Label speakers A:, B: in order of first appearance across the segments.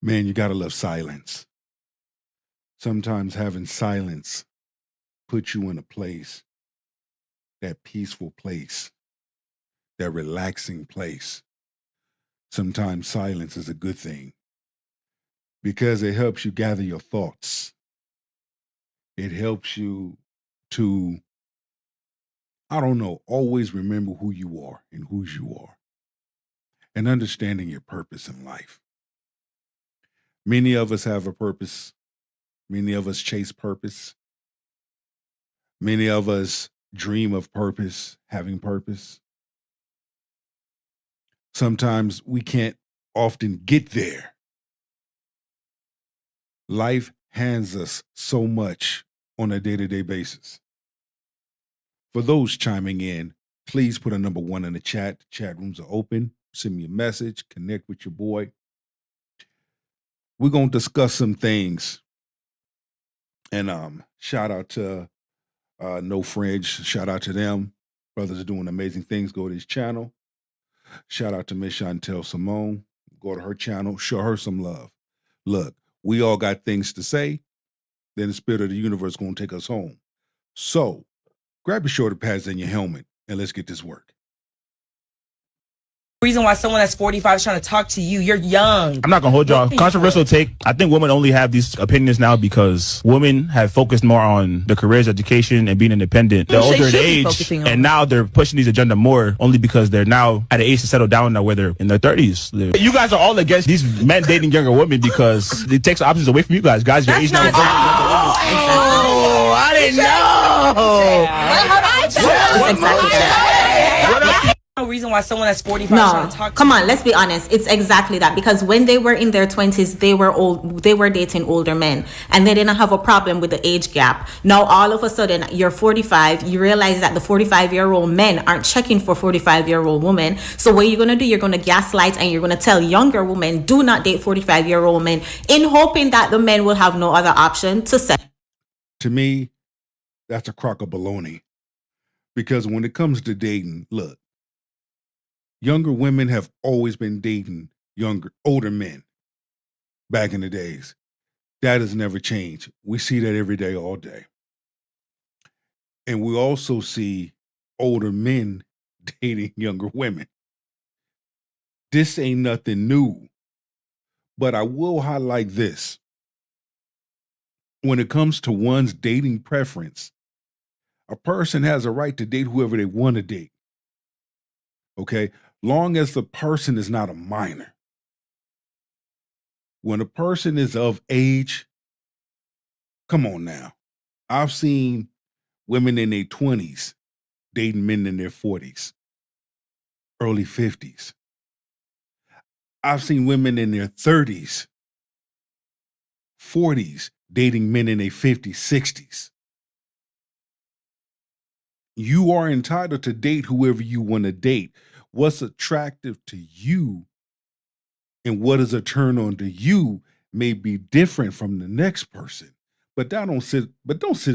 A: Man, you gotta love silence. Sometimes having silence puts you in a place, that peaceful place, that relaxing place. Sometimes silence is a good thing because it helps you gather your thoughts. It helps you to, I don't know, always remember who you are and whose you are and understanding your purpose in life. Many of us have a purpose. Many of us chase purpose. Many of us dream of purpose, having purpose. Sometimes we can't often get there. Life hands us so much on a day-to-day basis. For those chiming in, please put a number 1 in the chat. The chat rooms are open. Send me a message, connect with your boy. We're going to discuss some things. And shout out to No Fringe. Shout out to them. Brothers are doing amazing things. Go to his channel. Shout out to Miss Chantel Simone. Go to her channel. Show her some love. Look, we all got things to say. Then the spirit of the universe is going to take us home. So grab your shoulder pads and your helmet, and let's get this work.
B: Reason why someone that's 45 is trying to talk to you, you're young.
C: I'm not gonna hold y'all. Controversial take. I think women only have these opinions now because women have focused more on their careers, education, and being independent. They're older in age, and now they're pushing these agenda more only because they're now at an age to settle down now where they're in their 30s. You guys are all against these men dating younger women because it takes options away from you guys. Guys, your age now.
B: Oh,
C: I didn't know.
B: No reason why someone that's 45 is trying to talk to
D: come on, let's be honest. It's exactly that, because when they were in their 20s, they were dating older men and they didn't have a problem with the age gap. Now all of a sudden you're 45, you realize that the 45-year-old men aren't checking for 45-year-old women. So what you're going to do, you're going to gaslight and you're going to tell younger women, do not date 45-year-old men, in hoping that the men will have no other option to set.
A: To me, that's a crock of baloney. Because when it comes to dating, look, younger women have always been dating older men back in the days. That has never changed. We see that every day, all day. And we also see older men dating younger women. This ain't nothing new. But I will highlight this. When it comes to one's dating preference, a person has a right to date whoever they want to date. Okay? Long as the person is not a minor. When a person is of age, come on now. I've seen women in their 20s dating men in their 40s, early 50s. I've seen women in their 30s, 40s dating men in their 50s, 60s. You are entitled to date whoever you want to date. What's attractive to you and what is a turn on to you may be different from the next person. But don't sit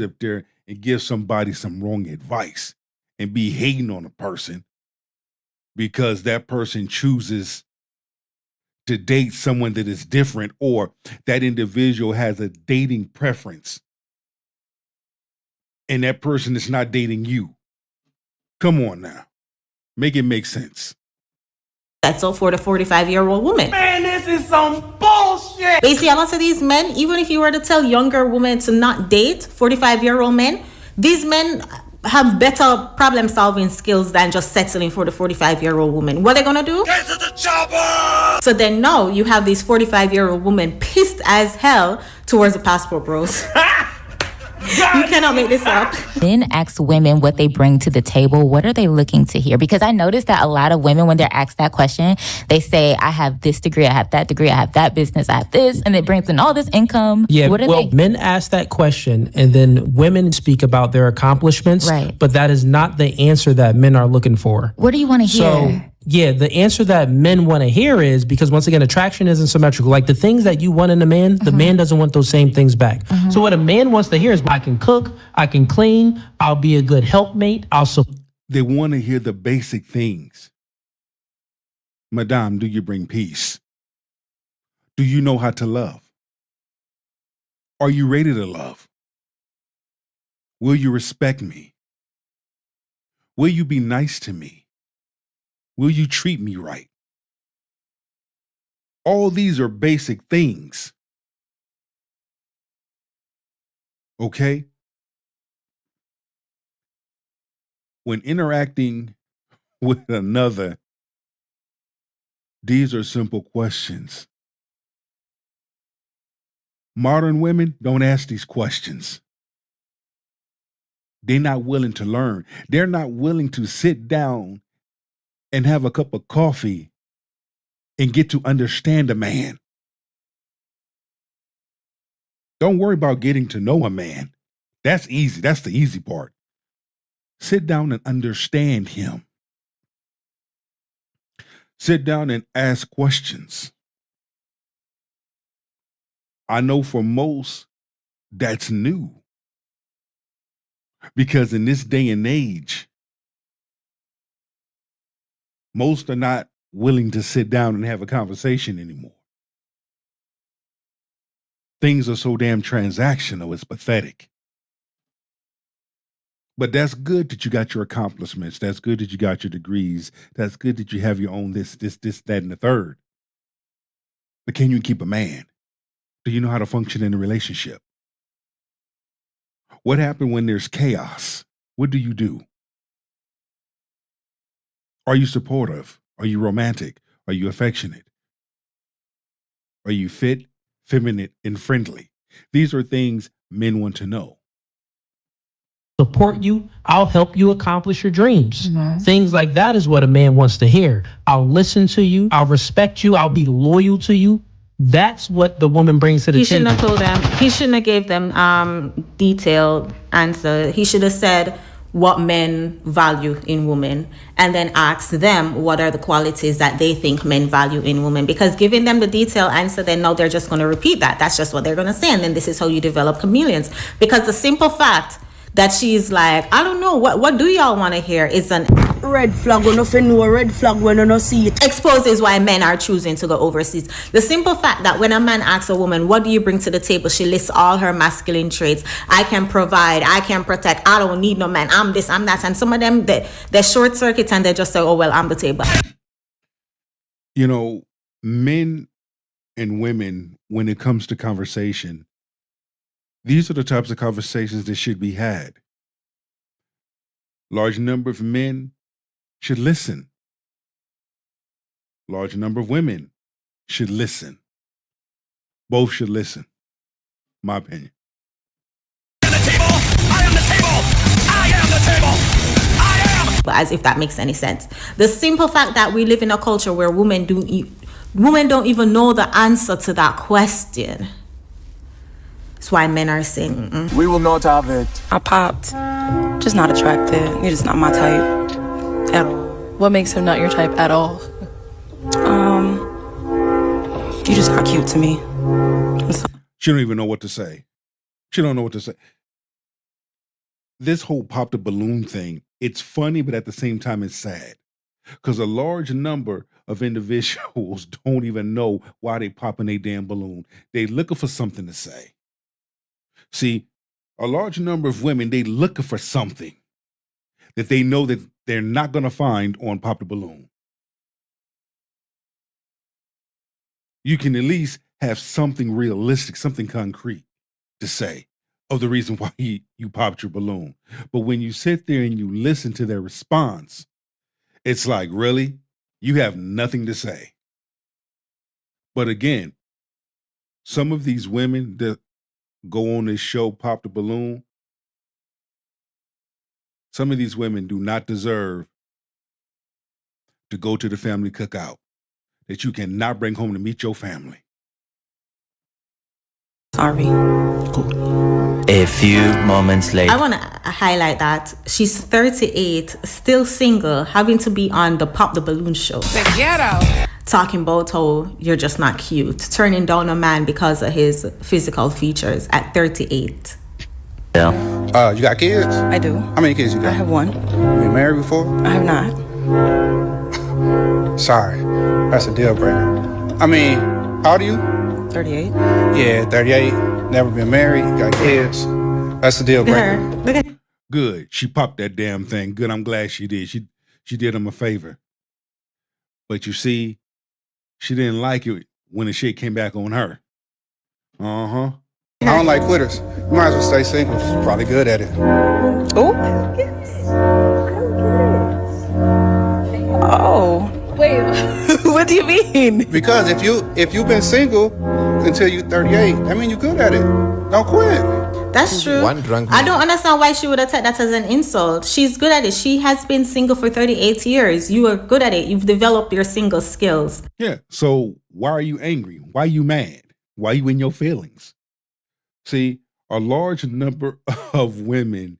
A: up there and give somebody some wrong advice and be hating on a person because that person chooses to date someone that is different or that individual has a dating preference and that person is not dating you. Come on now. Make it make sense.
D: That's all for the 45-year-old woman.
B: Man, this is some bullshit.
D: But you see, a lot of these men, even if you were to tell younger women to not date 45-year-old men, these men have better problem-solving skills than just settling for the 45-year-old woman. What are they gonna do?
B: Get to the chopper!
D: So then now you have these 45-year-old women pissed as hell towards the passport bros. You cannot make this up.
E: Men ask women what they bring to the table. What are they looking to hear? Because I noticed that a lot of women, when they're asked that question, they say, I have this degree, I have that degree, I have that business, I have this, and it brings in all this income.
F: Yeah, men ask that question and then women speak about their accomplishments,
E: right,
F: but that is not the answer that men are looking for.
E: What do you want to hear?
F: So, yeah, the answer that men want to hear is, because once again, attraction isn't symmetrical. Like the things that you want in a man, the man doesn't want those same things back. So what a man wants to hear is, I can cook, I can clean, I'll be a good helpmate,
A: They want to hear the basic things. Madame, do you bring peace? Do you know how to love? Are you ready to love? Will you respect me? Will you be nice to me? Will you treat me right? All these are basic things. Okay? When interacting with another, these are simple questions. Modern women don't ask these questions. They're not willing to learn. They're not willing to sit down and have a cup of coffee and get to understand a man. Don't worry about getting to know a man. That's easy. That's the easy part. Sit down and understand him. Sit down and ask questions. I know for most, that's new. Because in this day and age, most are not willing to sit down and have a conversation anymore. Things are so damn transactional, it's pathetic. But that's good that you got your accomplishments. That's good that you got your degrees. That's good that you have your own this, that, and the third. But can you keep a man? Do you know how to function in a relationship? What happens when there's chaos? What do you do? Are you supportive? Are you romantic? Are you affectionate? Are you fit, feminine, and friendly? These are things men want to know.
F: Support you. I'll help you accomplish your dreams. Things like that is what a man wants to hear. I'll listen to you. I'll respect you. I'll be loyal to you. That's what the woman brings to the table.
D: He shouldn't have told them. He shouldn't have gave them detailed answer. He should have said what men value in women and then ask them what are the qualities that they think men value in women. Because giving them the detailed answer, then now they're just going to repeat that. That's just what they're going to say. And then this is how you develop chameleons. Because the simple fact that she's like, I don't know, what do y'all want to hear is an
G: red flag when nothing no red flag when you no see it.
D: Exposes why men are choosing to go overseas. The simple fact that when a man asks a woman, what do you bring to the table? She lists all her masculine traits. I can provide, I can protect, I don't need no man, I'm this, I'm that. And some of them, they're short circuit and they just say, oh, well, I'm the table.
A: You know, men and women, when it comes to conversation, these are the types of conversations that should be had. Large number of men should listen. Large number of women should listen. Both should listen. My opinion.
D: As if that makes any sense. The simple fact that we live in a culture where women don't even know the answer to that question. That's why men are saying,
H: We will not have it.
I: I popped. Just not attracted. You're just not my type. At all.
J: What makes him not your type at all?
I: You're just not cute to me.
A: She don't even know what to say. She don't know what to say. This whole pop the balloon thing, it's funny, but at the same time, it's sad. Because a large number of individuals don't even know why they popping a damn balloon. They looking for something to say. See, a large number of women, they looking for something that they know that they're not going to find on Pop the Balloon. You can at least have something realistic, something concrete to say of the reason why you popped your balloon. But when you sit there and you listen to their response, it's like, really? You have nothing to say. But again, some of these women that go on this show, Pop the Balloon, some of these women do not deserve to go to the family cookout that you cannot bring home to meet your family.
I: Sorry.
K: A few moments later.
D: I want to highlight that she's 38, still single, having to be on the Pop the Balloon show.
B: The ghetto.
D: Talking about how you're just not cute, turning down a man because of his physical features at 38.
K: Yeah.
H: You got kids?
I: I do.
H: How many kids you got?
I: I have one.
H: You been married before?
I: I have not.
H: Sorry. That's a deal breaker. I mean, how old are you?
I: 38.
H: Yeah, 38. Never been married. Got kids. That's the deal breaker.
D: Look at her.
A: Good. She popped that damn thing. Good. I'm glad she did. She did him a favor. But you see, she didn't like it when the shit came back on her. Uh-huh.
H: I don't like quitters. You might as well stay single. She's probably good at it.
I: Oh. Oh. Wait, what do you mean?
H: Because if you've been single until you're 38, I mean, you're good at it. Don't quit.
D: That's true.
L: One drunk
D: I
L: man.
D: don't understand why she would have taken that as an insult. She's good at it. She has been single for 38 years. You are good at it. You've developed your single skills.
A: Yeah. So why are you angry? Why are you mad? Why are you in your feelings? See, a large number of women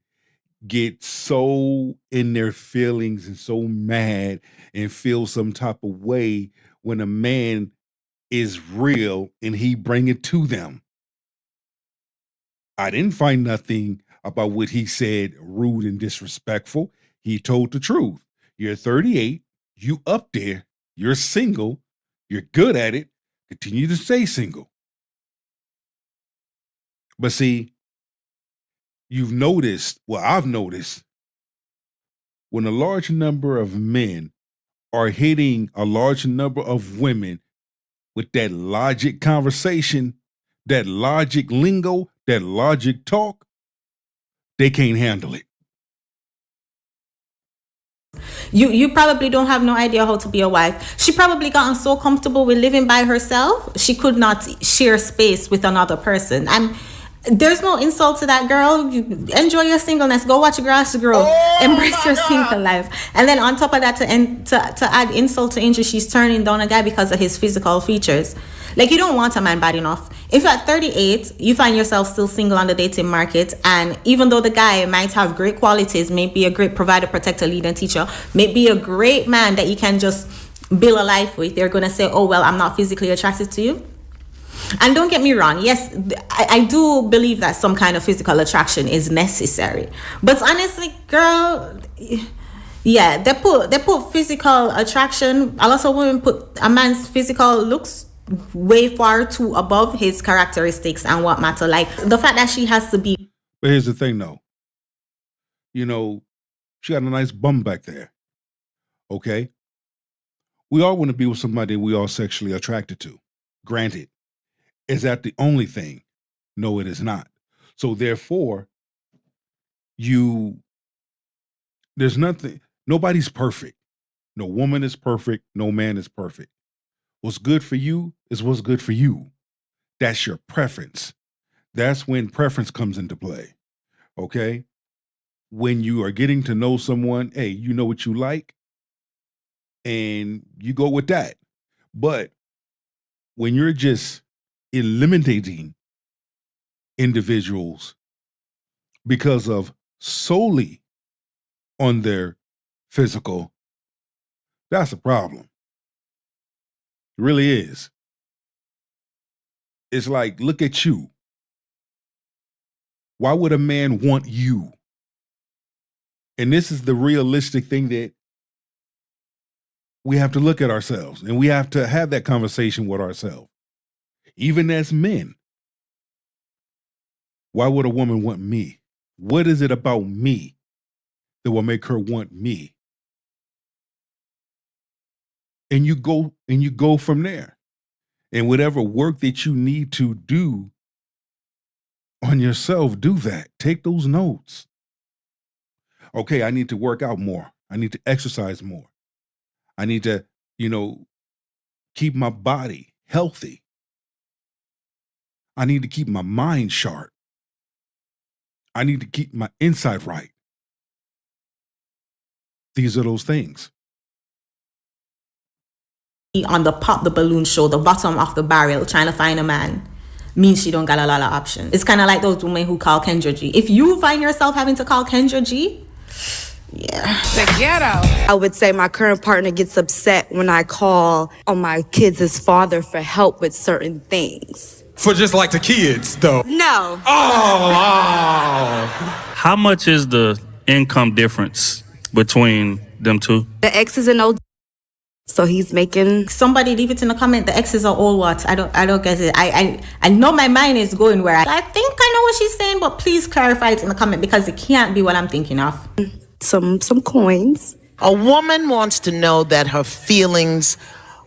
A: get so in their feelings and so mad and feel some type of way when a man is real and he bring it to them. I didn't find nothing about what he said rude and disrespectful. He told the truth. You're 38, you up there, you're single, you're good at it, continue to stay single. But see, you've noticed, well, I've noticed, when a large number of men are hitting a large number of women with that logic conversation, that logic lingo, that logic talk, they can't handle it.
D: You probably don't have no idea how to be a wife. She probably gotten so comfortable with living by herself, she could not share space with another person. And there's no insult to that, girl. You enjoy your singleness. Go watch grass grow. Embrace your single life. And then on top of that, to add insult to injury, she's turning down a guy because of his physical features. Like, you don't want a man bad enough. If at 38, you find yourself still single on the dating market, and even though the guy might have great qualities, may be a great provider, protector, leader, and teacher, may be a great man that you can just build a life with, they're going to say, oh, well, I'm not physically attracted to you. And don't get me wrong, yes, I do believe that some kind of physical attraction is necessary. But honestly, girl, yeah, they put physical attraction, a lot of women put a man's physical looks way far too above his characteristics and what matter. Like the fact that she has to be.
A: But here's the thing, though. You know, she got a nice bum back there. Okay? We all want to be with somebody we are sexually attracted to. Granted. Is that the only thing? No, it is not. So therefore, there's nothing, nobody's perfect. No woman is perfect. No man is perfect. What's good for you is what's good for you. That's your preference. That's when preference comes into play. Okay? When you are getting to know someone, hey, you know what you like, and you go with that. But when you're just eliminating individuals because of solely on their physical, that's a problem. It really is. It's like, look at you. Why would a man want you? And this is the realistic thing that we have to look at ourselves, and we have to have that conversation with ourselves. Even as men, why would a woman want me? What is it about me that will make her want me? And you go from there. And whatever work that you need to do on yourself, do that. Take those notes. Okay, I need to work out more. I need to exercise more. I need to, keep my body healthy. I need to keep my mind sharp. I need to keep my inside right. These are those things.
D: On the pop the balloon show, the bottom of the barrel, trying to find a man, means she don't got a lot of options. It's kind of like those women who call Kendra G. If you find yourself having to call Kendra G, yeah.
G: The ghetto. I would say my current partner gets upset when I call on my kids' father for help with certain things.
L: For just like the kids, though.
G: No.
L: Oh.
M: How much is the income difference between them two?
G: The ex is an old So he's making.
D: Somebody leave it in the comment. The exes are all what? I don't get it. I know my mind is going where I think I know what she's saying, but please clarify it in the comment because it can't be what I'm thinking of.
G: Some coins.
M: A woman wants to know that her feelings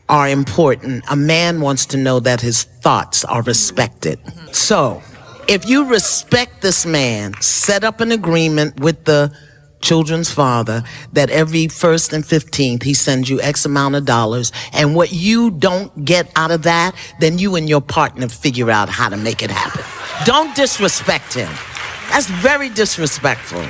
M: are important. A man wants to know that his thoughts are respected. So, if you respect this man, set up an agreement with the children's father that every 1st and 15th he sends you X amount of dollars, and what you don't get out of that, then you and your partner figure out how to make it happen. Don't disrespect him. That's very disrespectful.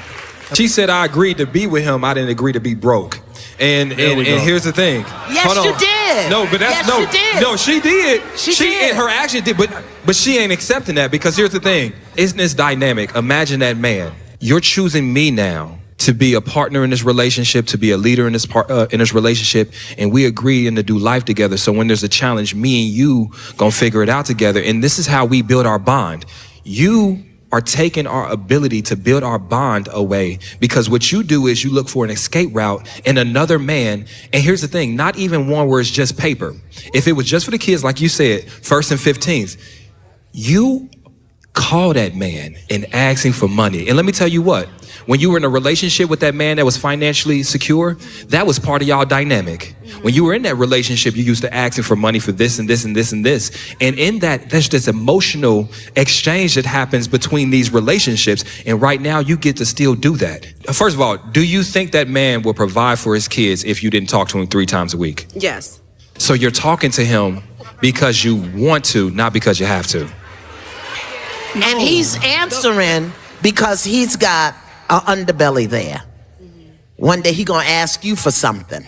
L: She said I agreed to be with him. I didn't agree to be broke. And here's the thing.
M: Yes, you did.
L: No, but that's
M: yes, she did.
L: No, she did.
M: She did.
L: Her action did, but she ain't accepting that because here's the thing. Isn't this dynamic? Imagine that man. You're choosing me now to be a partner in this relationship, to be a leader in this relationship, and we agreed to do life together. So when there's a challenge, me and you gonna figure it out together. And this is how we build our bond. You are taking our ability to build our bond away because what you do is you look for an escape route in another man. And here's the thing, not even one where it's just paper. If it was just for the kids, like you said, 1st and 15th, you call that man and ask him for money. And let me tell you what, when you were in a relationship with that man that was financially secure, that was part of y'all dynamic. When you were in that relationship, you used to ask him for money for this and this and this and this. And in that, there's this emotional exchange that happens between these relationships. And right now, you get to still do that. First of all, do you think that man will provide for his kids if you didn't talk to him 3 times a week?
G: Yes.
L: So you're talking to him because you want to, not because you have to.
M: And he's answering because he's got an underbelly there. One day he gonna ask you for something.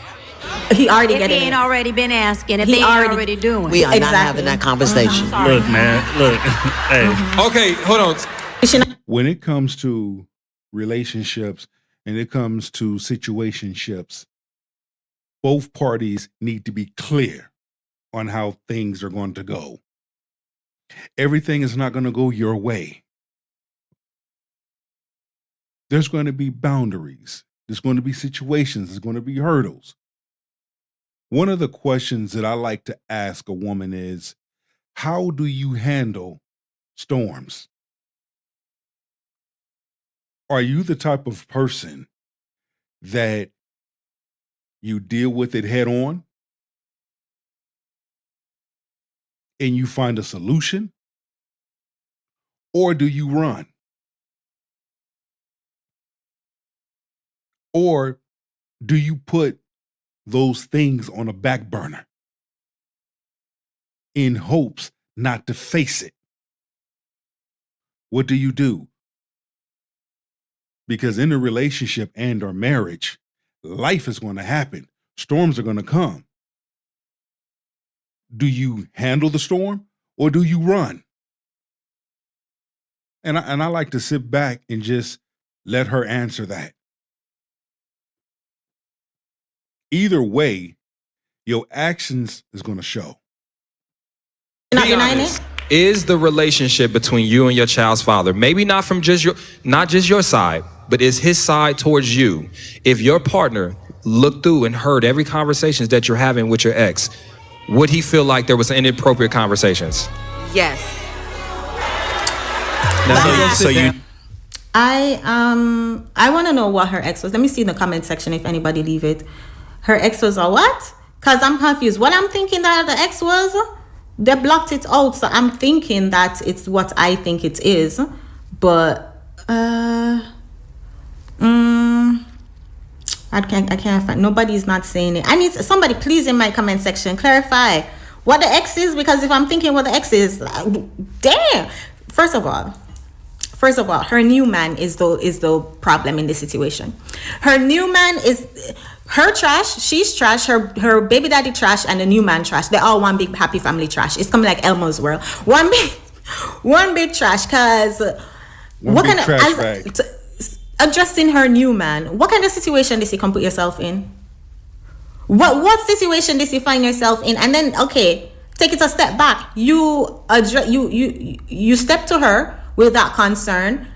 D: He already
N: if
D: getting
N: he ain't
D: it.
N: already been asking, if
D: He
N: they ain't
D: already-
N: already doing.
M: We are
D: Exactly.
M: not having that conversation.
C: Look, man. Look. Hey.
L: Okay, hold on.
A: When it comes to relationships and it comes to situationships, both parties need to be clear on how things are going to go. Everything is not going to go your way. There's going to be boundaries. There's going to be situations. There's going to be hurdles. One of the questions that I like to ask a woman is, how do you handle storms? Are you the type of person that you deal with it head on and you find a solution? Or do you run? Or do you put those things on a back burner in hopes not to face it? What do you do? Because in a relationship and or marriage, life is going to happen. Storms are going to come. Do you handle the storm or do you run? And I like to sit back and just let her answer that. Either way, your actions is going to show.
D: You're not
L: Be
D: denying
L: honest.
D: it?
L: Is the relationship between you and your child's father, maybe not from not just your side, but is his side towards you? If your partner looked through and heard every conversations that you're having with your ex, would he feel like there was inappropriate conversations?
G: Yes.
L: Now, so you
D: I want to know what her ex was. Let me see in the comment section if anybody leave it. Her ex was a what? Because I'm confused. What I'm thinking that the ex was, they blocked it out. So I'm thinking that it's what I think it is. But I can't find. Nobody's not saying it. I need somebody, please, in my comment section, clarify what the ex is, because if I'm thinking what the ex is, damn. First of all, her new man is the problem in this situation. Her new man is her trash. She's trash. Her baby daddy trash, and the new man trash. They're all one big happy family trash. It's coming like Elmo's world. One big trash. Cause what kind of addressing her new man? What kind of situation does he come put yourself in? What situation does you find yourself in? And then, okay, take it a step back. You step to her with that concern.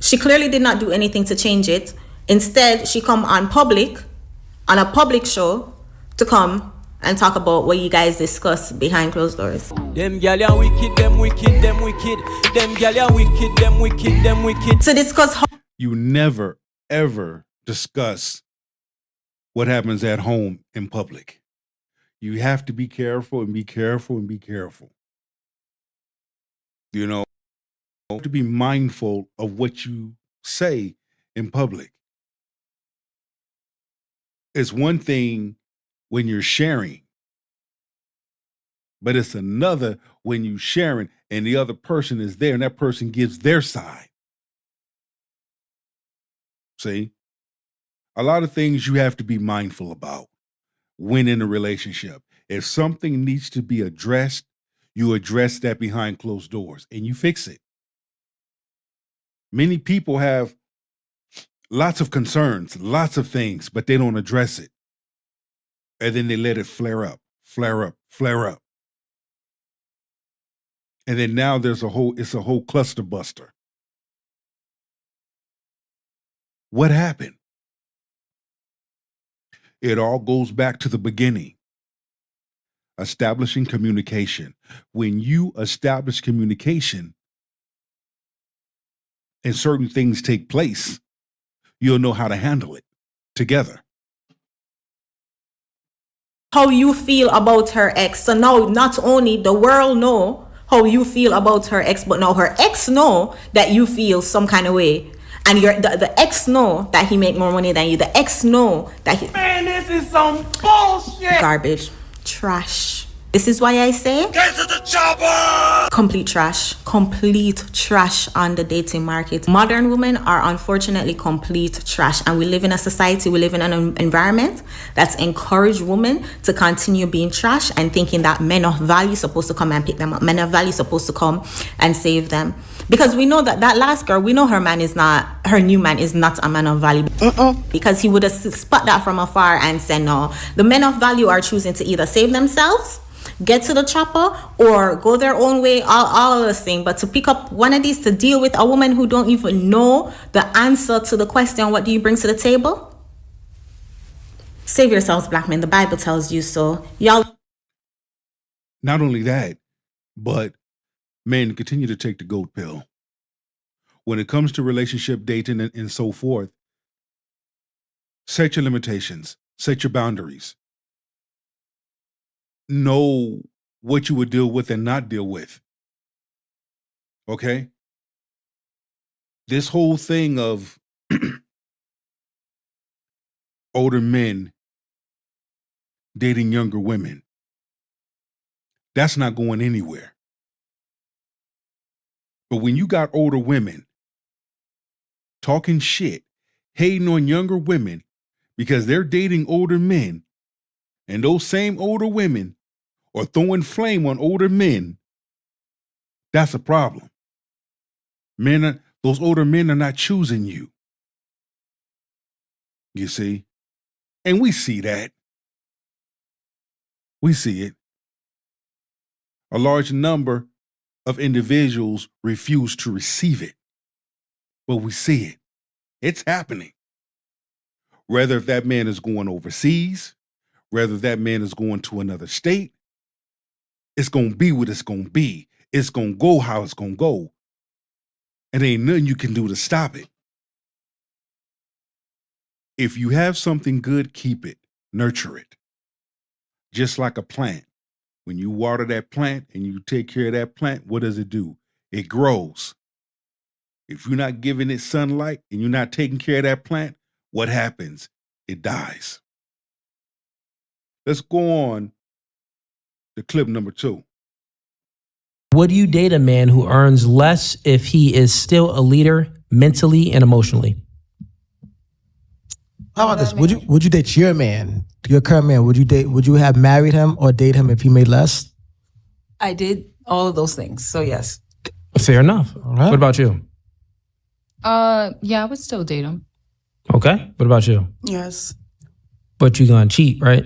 D: She clearly did not do anything to change it. Instead, she come on a public show to come and talk about what you guys discuss behind closed doors.
N: Them gyal are wicked, them wicked, them wicked. Them gyal are wicked, them wicked, them wicked.
D: To discuss how
A: you never, ever discuss what happens at home in public. You have to be careful and be careful and be careful. You know, to be mindful of what you say in public. It's one thing when you're sharing, but it's another when you're sharing and the other person is there and that person gives their side. See? A lot of things you have to be mindful about when in a relationship. If something needs to be addressed, you address that behind closed doors and you fix it. Many people have lots of concerns, lots of things, but they don't address it. And then they let it flare up, flare up, flare up. And then now it's a whole cluster buster. What happened? It all goes back to the beginning. Establishing communication. When you establish communication and certain things take place, you'll know how to handle it together.
D: how you feel about her ex. So now not only the world know how you feel about her ex, but now her ex know that you feel some kind of way. And the ex know that he make more money than you. The ex know that he...
B: Man, this is some bullshit.
D: Garbage. Trash. This is why I say...
B: Get to the chopper!
D: Complete trash. Complete trash on the dating market. Modern women are unfortunately complete trash. And we live in a society, we live in an environment that's encouraged women to continue being trash and thinking that men of value supposed to come and pick them up. Men of value supposed to come and save them. Because we know that last girl, we know her new man is not a man of value. Because he would have spot that from afar and said, no, the men of value are choosing to either save themselves, get to the chopper, or go their own way, all of this thing. But to pick up one of these to deal with a woman who don't even know the answer to the question, what do you bring to the table? Save yourselves, black men. The Bible tells you so. Y'all.
A: Not only that, but men continue to take the goat pill. When it comes to relationship dating and so forth, set your limitations, set your boundaries. Know what you would deal with and not deal with. Okay? This whole thing of older men dating younger women, that's not going anywhere. But when you got older women talking shit, hating on younger women because they're dating older men, and those same older women are throwing flame on older men, that's a problem. Those older men are not choosing you. You see? And we see that. We see it. A large number of individuals refuse to receive it. But we see it. It's happening. Whether if that man is going overseas, whether that man is going to another state, it's going to be what it's going to be. It's going to go how it's going to go. And ain't nothing you can do to stop it. If you have something good, keep it. Nurture it. Just like a plant. When you water that plant and you take care of that plant, what does it do? It grows. If you're not giving it sunlight and you're not taking care of that plant, what happens? It dies. Let's go on to clip number 2.
F: Would you date a man who earns less if he is still a leader mentally and emotionally?
O: How about this? Would you date your man, your current man? Would you have married him or date him if he made less?
P: I did all of those things, so yes.
F: Fair enough. All right. What about you?
Q: Yeah, I would still date him.
F: Okay. What about you?
P: Yes.
F: But you gonna cheat, right?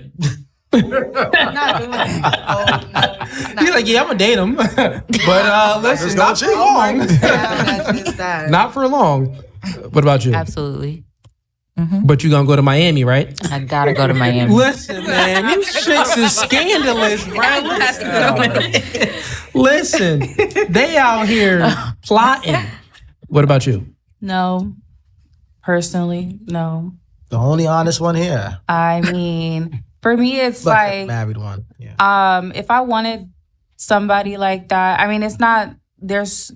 P: Not doing it. Oh, no.
F: He's like, yeah, I'm gonna date him. But listen, not for long.
P: That's just that.
F: Not for long. What about you?
E: Absolutely.
F: But you gonna go to Miami, right?
E: I gotta go to Miami.
F: Listen, man, these chicks is scandalous, bro. Listen, they out here plotting. What about you?
J: No. Personally, no.
O: The only honest one here.
J: I mean, for me, it's
O: But
J: like
O: married one. Yeah.
J: if I wanted somebody like that, I mean, it's not there's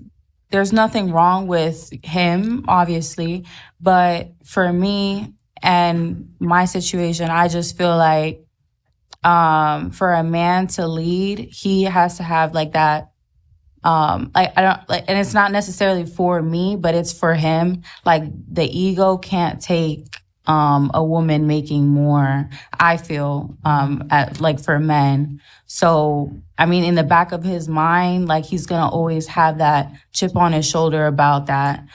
J: nothing wrong with him, obviously, but for me and my situation, I just feel like for a man to lead, he has to have like that. Like I don't like, and it's not necessarily for me, but it's for him. Like the ego can't take a woman making more, I feel, like for men. So, I mean, in the back of his mind, like he's gonna always have that chip on his shoulder about that.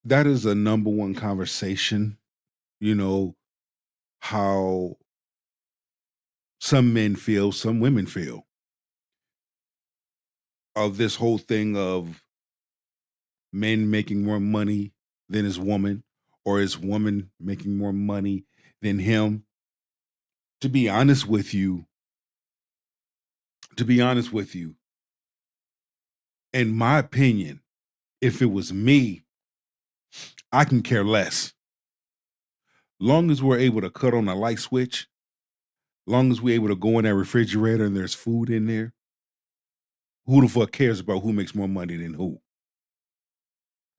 A: That is a number one conversation, you know, how some men feel, some women feel. Of this whole thing of men making more money than his woman, or his woman making more money than him. To be honest with you, in my opinion, if it was me, I can care less. Long as we're able to cut on a light switch, long as we're able to go in that refrigerator and there's food in there, who the fuck cares about who makes more money than who?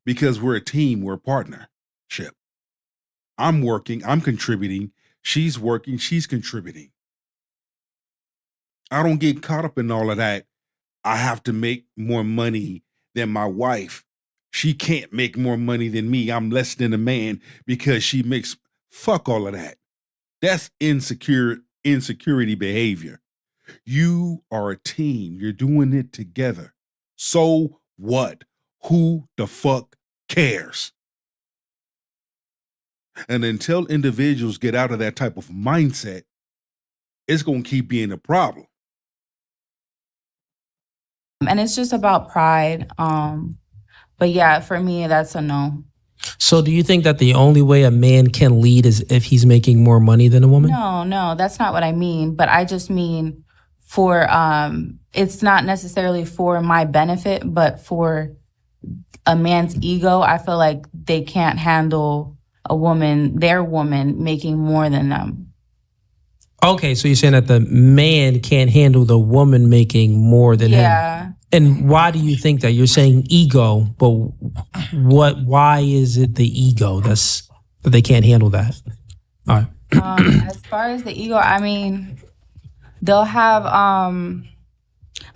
A: Because we're a team, we're a partnership. I'm working, I'm contributing, she's working, she's contributing. I don't get caught up in all of that. I have to make more money than my wife. She can't make more money than me. I'm less than a man because she makes, fuck all of that. That's insecurity behavior. You are a team. You're doing it together. So what? Who the fuck cares? And until individuals get out of that type of mindset, it's going to keep being a problem.
J: And it's just about pride. But yeah, for me, that's a no.
F: So do you think that the only way a man can lead is if he's making more money than a woman?
J: No, that's not what I mean. But I just mean for, it's not necessarily for my benefit, but for a man's ego. I feel like they can't handle their woman making more than them.
F: Okay, so you're saying that the man can't handle the woman making more than him. And why do you think that? You're saying ego, but why is it the ego that they can't handle that? All right.
J: As far as the ego, I mean, they'll have,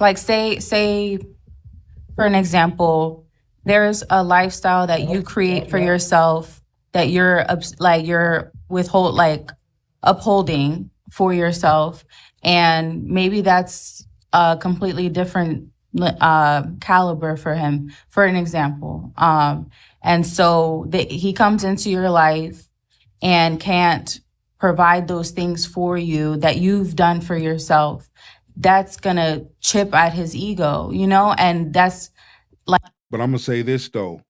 J: like say, for an example, there's a lifestyle that you create for yourself that you're upholding for yourself, and maybe that's a completely different caliber for him, for an example. And so he comes into your life and can't provide those things for you that you've done for yourself. That's gonna chip at his ego, and that's like.
A: But I'm gonna say this though.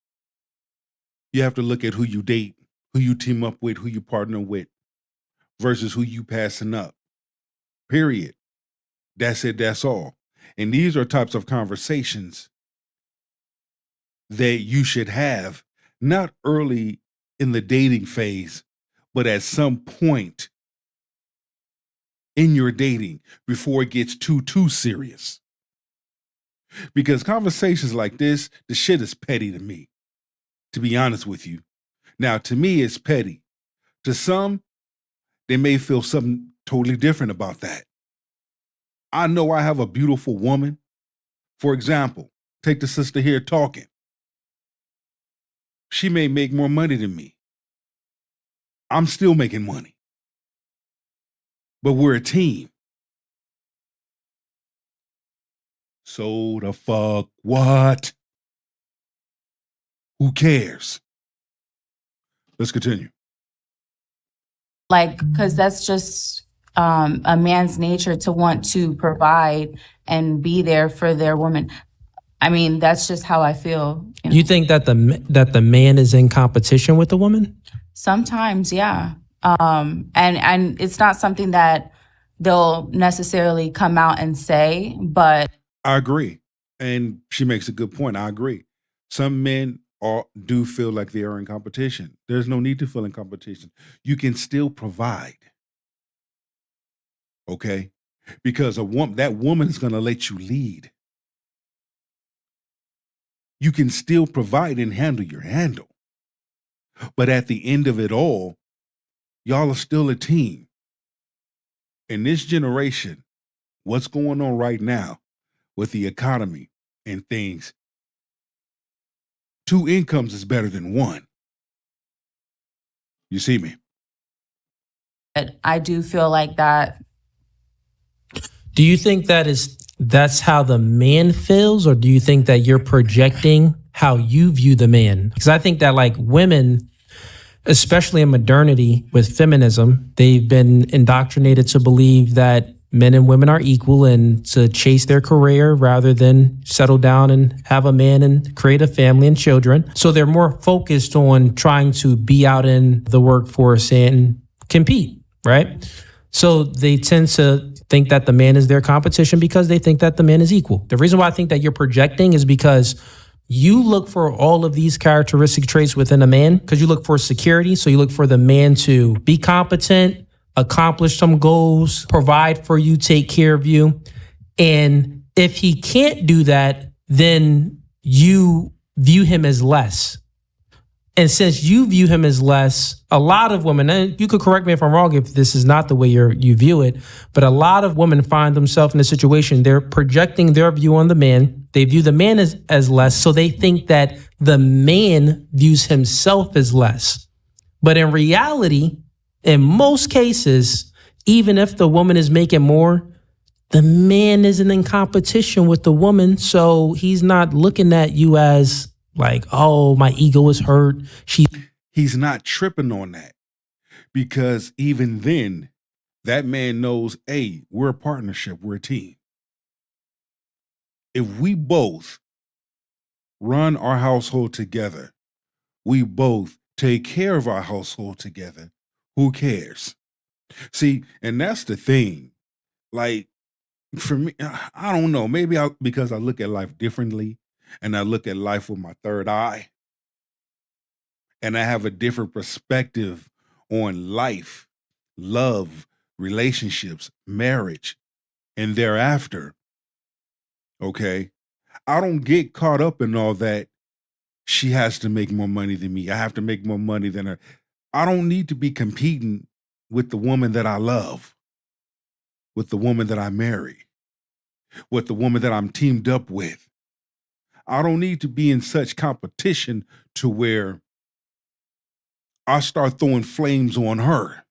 A: You have to look at who you date, who you team up with, who you partner with, versus who you passing up. Period. That's it, that's all. And these are types of conversations that you should have, not early in the dating phase, but at some point in your dating before it gets too serious. Because conversations like this, the shit is petty to me, to be honest with you. Now, to me, it's petty. To some, they may feel something totally different about that. I know I have a beautiful woman. For example, take the sister here talking. She may make more money than me. I'm still making money. But we're a team. So the fuck what? Who cares? Let's continue.
J: Because that's just a man's nature to want to provide and be there for their woman. I mean, that's just how I feel.
F: You think that the man is in competition with the woman?
J: Sometimes, yeah. And it's not something that they'll necessarily come out and say, but
A: I agree. And she makes a good point. I agree. Some men do feel like they are in competition. There's no need to feel in competition. You can still provide. Okay? Because that woman is going to let you lead. You can still provide and handle your handle. But at the end of it all, y'all are still a team. In this generation, what's going on right now with the economy and things, 2 incomes is better than 1. You see me?
J: I do feel like that.
F: Do you think that's how the man feels, or do you think that you're projecting how you view the man? Because I think that like women, especially in modernity with feminism, they've been indoctrinated to believe that men and women are equal and to chase their career rather than settle down and have a man and create a family and children. So they're more focused on trying to be out in the workforce and compete, right? So they tend to think that the man is their competition because they think that the man is equal. The reason why I think that you're projecting is because you look for all of these characteristic traits within a man because you look for security. So you look for the man to be competent, accomplish some goals, provide for you, take care of you. And if he can't do that, then you view him as less. And since you view him as less, a lot of women, and you could correct me if I'm wrong if this is not the way you view it, but a lot of women find themselves in a situation, they're projecting their view on the man. They view the man as less, so they think that the man views himself as less. But in reality, in most cases, even if the woman is making more, the man isn't in competition with the woman, so he's not looking at you as like, oh, my ego is hurt.
A: He's not tripping on that because even then, that man knows, hey, we're a partnership, we're a team. If we both run our household together, we both take care of our household together, who cares? See, and that's the thing. Like, for me, I don't know, maybe because I look at life differently. And I look at life with my third eye. And I have a different perspective on life, love, relationships, marriage, and thereafter. Okay? I don't get caught up in all that. She has to make more money than me. I have to make more money than her. I don't need to be competing with the woman that I love, with the woman that I marry, with the woman that I'm teamed up with. I don't need to be in such competition to where I start throwing flames on her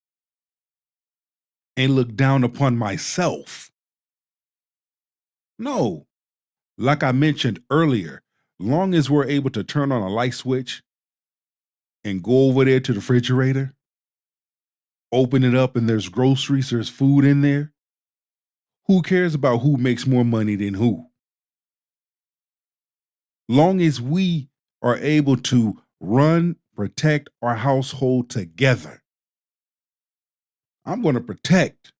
A: and look down upon myself. No, like I mentioned earlier, long as we're able to turn on a light switch and go over there to the refrigerator, open it up and there's groceries, there's food in there, who cares about who makes more money than who? Long as we are able to protect our household together, I'm going to protect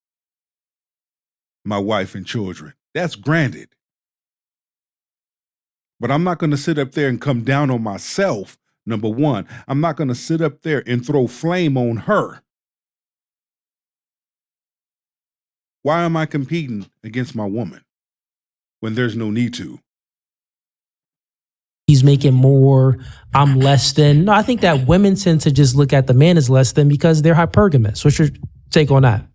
A: my wife and children. That's granted. But I'm not going to sit up there and come down on myself, number one. I'm not going to sit up there and throw flame on her. Why am I competing against my woman when there's no need to?
F: He's making more, I'm less than. No, I think that women tend to just look at the man as less than because they're hypergamous. What's your take on that?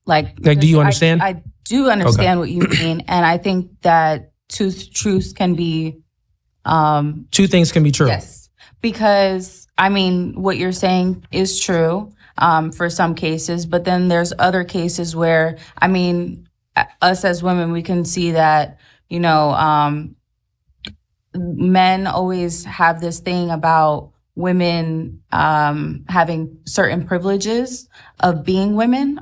F: Do you understand?
J: I do understand what you mean. And I think that truth can be...
F: two things can be true.
J: Yes. Because, I mean, what you're saying is true for some cases. But then there's other cases where, I mean, us as women, we can see that, you know, men always have this thing about women having certain privileges of being women.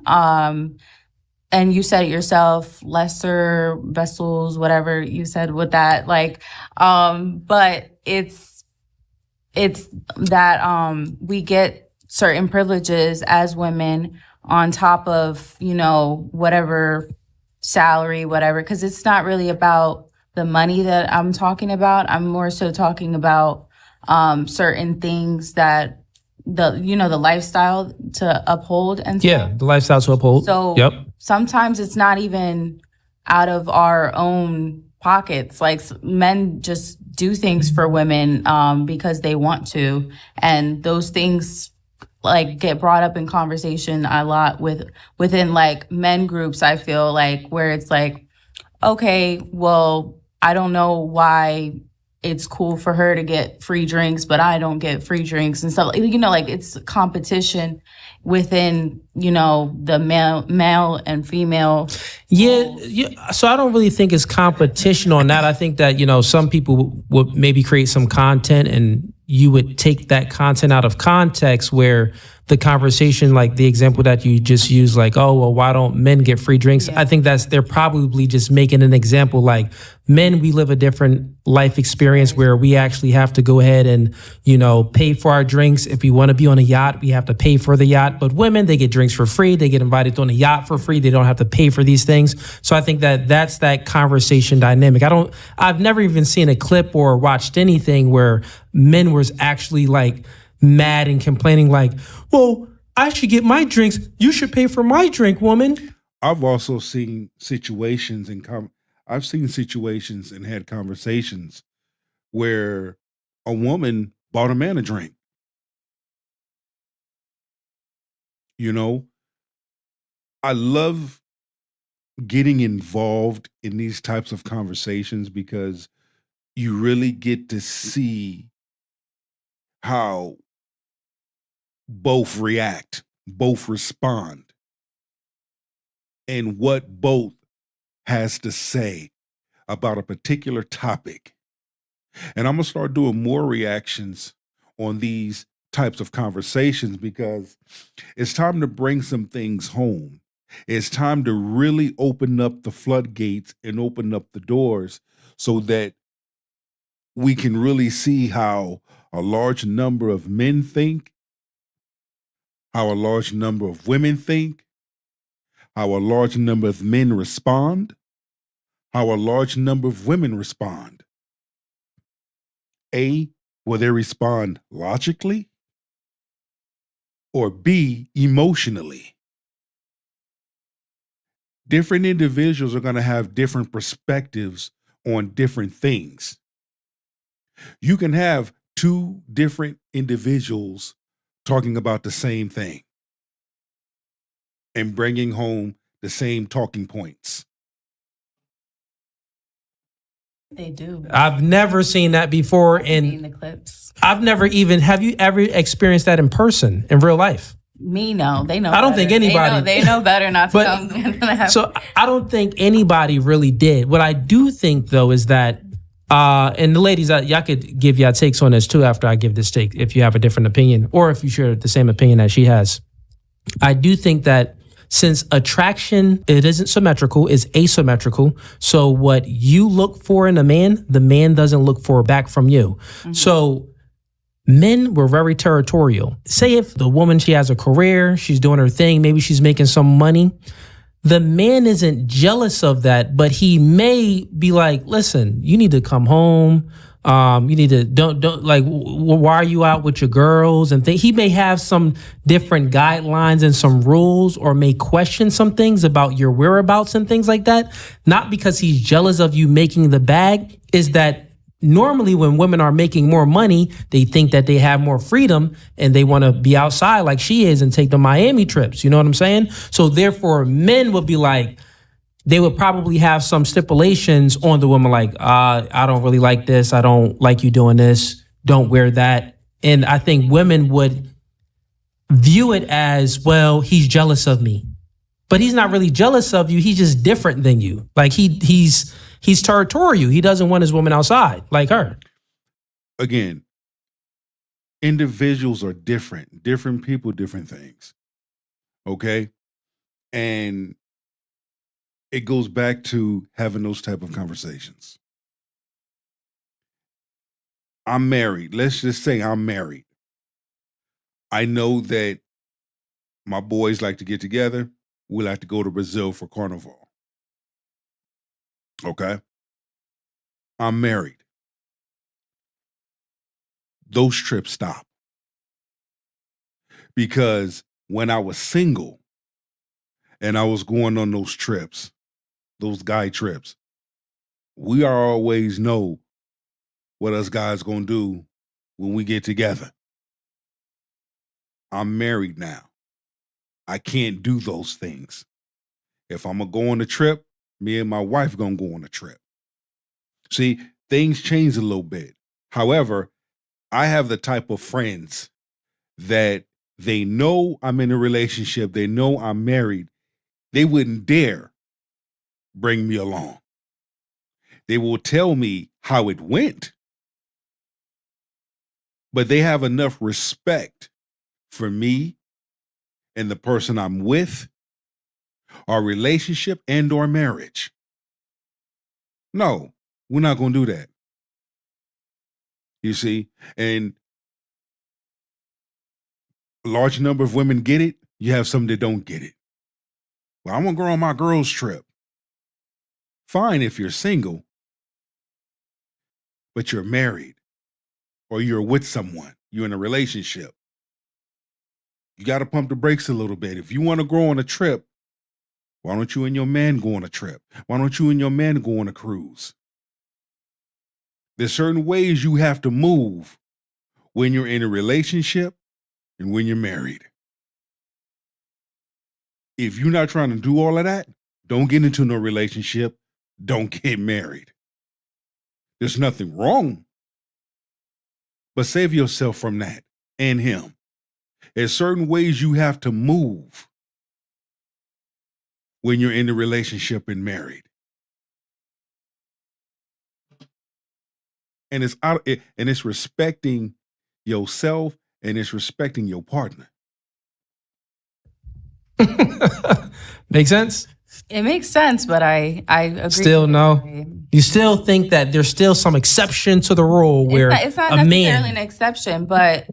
J: and you said it yourself, lesser vessels, whatever you said with that, like, but it's that we get certain privileges as women on top of, you know, whatever salary, whatever, because it's not really about the money that I'm talking about. I'm more so talking about certain things that the lifestyle to uphold and
F: Yeah, the lifestyle to uphold.
J: so
F: Yep.
J: sometimes it's not even out of our own pockets. Like men just do things for women because they want to, and those things like get brought up in conversation a lot within like men groups. I feel like where it's like, okay, well, I don't know why it's cool for her to get free drinks, but I don't get free drinks and stuff. You know, like it's competition within, you know, the male and female.
F: Yeah. So I don't really think it's competition on that. I think that, you know, some people would maybe create some content and you would take that content out of context where the conversation, like the example that you just used, like, oh, well, why don't men get free drinks? I think they're probably just making an example like men, we live a different life experience where we actually have to go ahead and, you know, pay for our drinks. If we want to be on a yacht, we have to pay for the yacht. But women, they get drinks for free. They get invited on a yacht for free. They don't have to pay for these things. So I think that that's that conversation dynamic. I've never even seen a clip or watched anything where men was actually like mad and complaining like, well, I should get my drinks. You should pay for my drink, woman.
A: I've also seen situations and had conversations where a woman bought a man a drink. You know, I love getting involved in these types of conversations because you really get to see how both react, both respond, and what both has to say about a particular topic. And I'm going to start doing more reactions on these types of conversations because it's time to bring some things home. It's time to really open up the floodgates and open up the doors so that we can really see how a large number of men think, how a large number of women think, how a large number of men respond, how a large number of women respond. A, will they respond logically? Or B, emotionally? Different individuals are going to have different perspectives on different things. You can have two different individuals talking about the same thing and bringing home the same talking points.
J: They do.
F: I've never seen that before. And
J: the clips.
F: have you ever experienced that in person, in real life?
J: Me, no. They know.
F: I don't
J: better.
F: think anybody.
J: They know better not to
F: But-
J: tell me.
F: So I don't think anybody really did. What I do think though is that, and the ladies, y'all could give y'all takes on this too after I give this take, if you have a different opinion or if you share the same opinion that she has. I do think that since attraction, it isn't symmetrical, it's asymmetrical. So what you look for in a man, the man doesn't look for back from you. So men were very territorial. Say if the woman, she has a career, she's doing her thing, maybe she's making some money. The man isn't jealous of that, but he may be like, listen, you need to come home. You need to don't like, why are you out with your girls and things? He may have some different guidelines and some rules, or may question some things about your whereabouts and things like that. Not because he's jealous of you making the bag, is that normally when women are making more money, they think that they have more freedom and they want to be outside like she is and take the Miami trips. You know what I'm saying? So therefore, men would be like, they would probably have some stipulations on the woman like, I don't really like this. I don't like you doing this. Don't wear that. And I think women would view it as, well, he's jealous of me. But he's not really jealous of you. He's just different than you. Like he's territorial. He doesn't want his woman outside like her.
A: Again, individuals are different. Different people, different things. Okay? And it goes back to having those type of conversations. I'm married. Let's just say I'm married. I know that my boys like to get together. We like to go to Brazil for Carnival. Okay? I'm married. Those trips stop. Because when I was single and I was going on those trips, those guy trips, we always know what us guys gonna do when we get together. I'm married now. I can't do those things. If I'm gonna go on a trip, me and my wife gonna go on a trip. See, things change a little bit. However, I have the type of friends that they know I'm in a relationship, they know I'm married, they wouldn't dare bring me along. They will tell me how it went, but they have enough respect for me and the person I'm with, our relationship and or marriage. No, we're not going to do that. You see, and a large number of women get it. You have some that don't get it. Well, I'm going to go on my girls' trip. Fine if you're single, but you're married or you're with someone, you're in a relationship. You got to pump the brakes a little bit. If you want to go on a trip, why don't you and your man go on a trip? Why don't you and your man go on a cruise? There's certain ways you have to move when you're in a relationship and when you're married. If you're not trying to do all of that, don't get into no relationship. Don't get married. There's nothing wrong. But save yourself from that and him. There's certain ways you have to move when you're in a relationship and married. And it's respecting yourself and it's respecting your partner.
F: Make sense?
J: It makes sense, but I agree.
F: Still no. You still think that there's still some exception to the rule where
J: it's not
F: a
J: necessarily
F: man.
J: an exception, but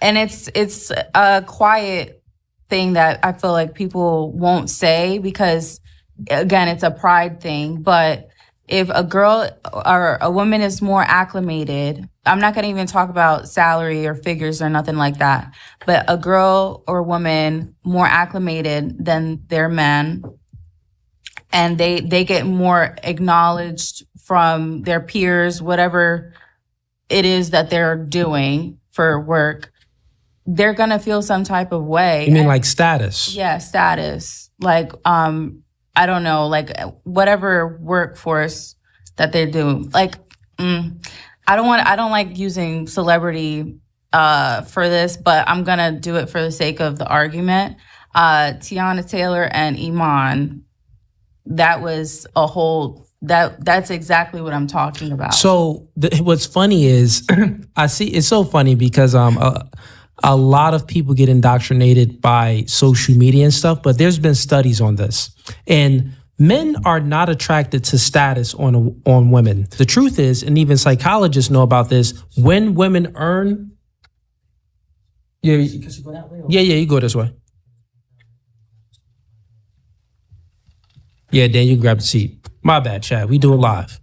J: it's a quiet thing that I feel like people won't say because again, it's a pride thing. But if a girl or a woman is more acclimated, I'm not going to even talk about salary or figures or nothing like that. But a girl or woman more acclimated than their men, and they get more acknowledged from their peers, whatever it is that they're doing for work, they're going to feel some type of way.
F: You mean like status?
J: Yeah, status. Like, I don't know, like whatever workforce that they're doing. Like, I don't like using celebrity for this, but I'm going to do it for the sake of the argument. Tiana Taylor and Iman, that was a whole, that's exactly what I'm talking about.
F: So what's funny is I see it's so funny because a lot of people get indoctrinated by social media and stuff, but there's been studies on this. And men are not attracted to status on women. The truth is, and even psychologists know about this, when women earn... Yeah, you go this way. Yeah, Dan, you can grab the seat. My bad, Chad. We do it live.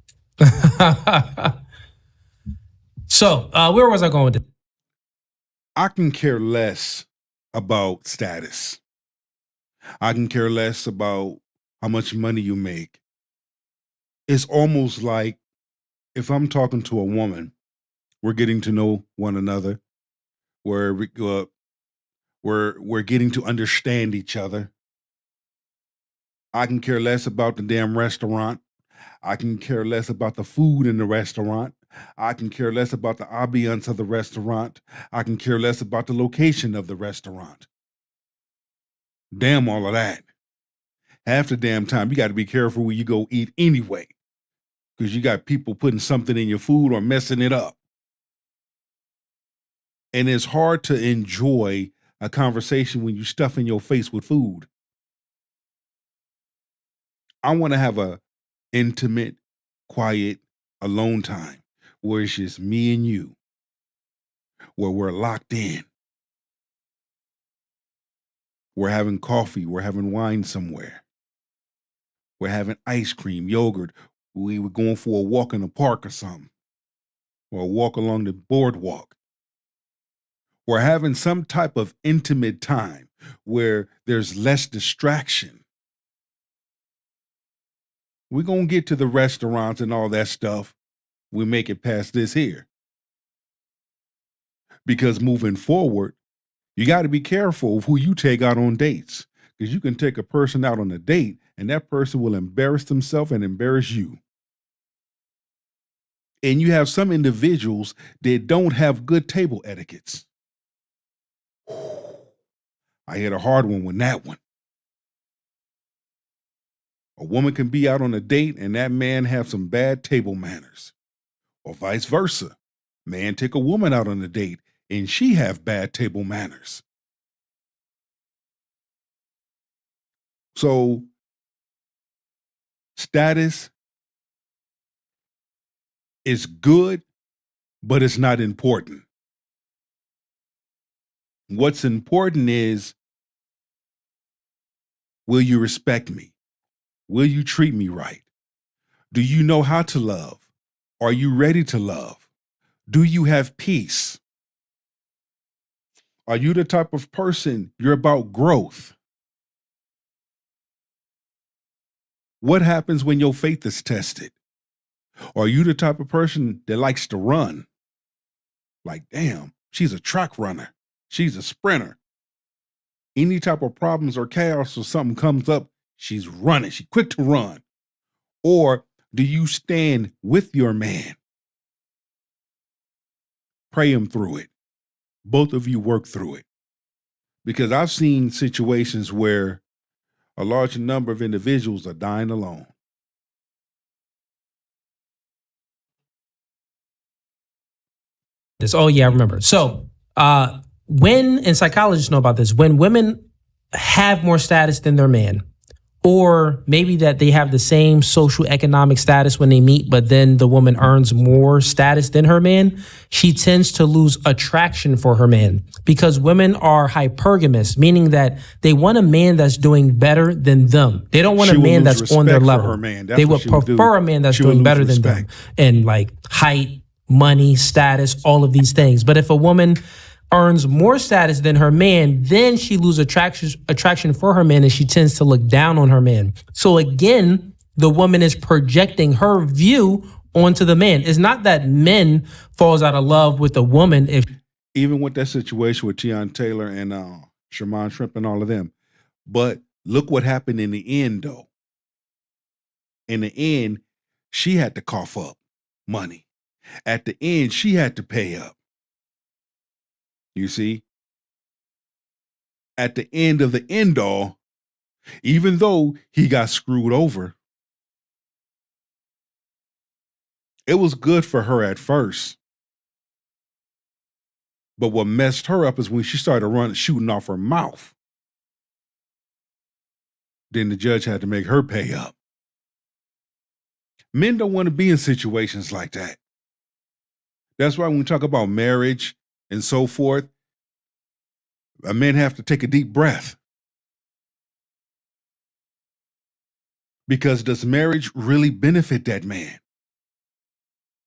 F: So, where was I going with it?
A: I can care less about status. I can care less about how much money you make. It's almost like if I'm talking to a woman, we're getting to know one another. We're getting to understand each other. I can care less about the damn restaurant. I can care less about the food in the restaurant. I can care less about the ambiance of the restaurant. I can care less about the location of the restaurant. Damn all of that. Half the damn time, you got to be careful where you go eat anyway, because you got people putting something in your food or messing it up. And it's hard to enjoy a conversation when you stuff in your face with food. I want to have a intimate, quiet, alone time where it's just me and you, where we're locked in. We're having coffee, we're having wine somewhere. We're having ice cream, yogurt. We were going for a walk in the park or something, or a walk along the boardwalk. We're having some type of intimate time where there's less distraction. We're going to get to the restaurants and all that stuff. We make it past this here. Because moving forward, you got to be careful of who you take out on dates. Because you can take a person out on a date and that person will embarrass themselves and embarrass you. And you have some individuals that don't have good table etiquettes. I hit a hard one with that one. A woman can be out on a date and that man have some bad table manners. Or vice versa. Man take a woman out on a date and she have bad table manners. So, status is good, but it's not important. What's important is, will you respect me? Will you treat me right? Do you know how to love? Are you ready to love? Do you have peace? Are you the type of person you're about growth? What happens when your faith is tested? Are you the type of person that likes to run? Like, damn, she's a track runner. She's a sprinter. Any type of problems or chaos or something comes up, she's running. She's quick to run. Or do you stand with your man? Pray him through it. Both of you work through it. Because I've seen situations where a large number of individuals are dying alone.
F: Oh yeah, I remember. So when, and psychologists know about this, when women have more status than their man, or maybe that they have the same social economic status when they meet, but then the woman earns more status than her man, she tends to lose attraction for her man, because women are hypergamous, meaning that they want a man that's doing better than them. They don't want a man that's on their level. They would prefer a man that's doing better than them in like height, money, status, all of these things. But if a woman earns more status than her man, then she loses attraction for her man, and she tends to look down on her man. So again, the woman is projecting her view onto the man. It's not that men falls out of love with a woman.
A: Even with that situation with Tiana Taylor and Sherman Shrimp and all of them. But look what happened in the end, though. In the end, she had to cough up money. At the end, she had to pay up. You see? At the end of the end all, even though he got screwed over, it was good for her at first. But what messed her up is when she started shooting off her mouth. Then the judge had to make her pay up. Men don't want to be in situations like that. That's why when we talk about marriage and so forth, a man have to take a deep breath. Because does marriage really benefit that man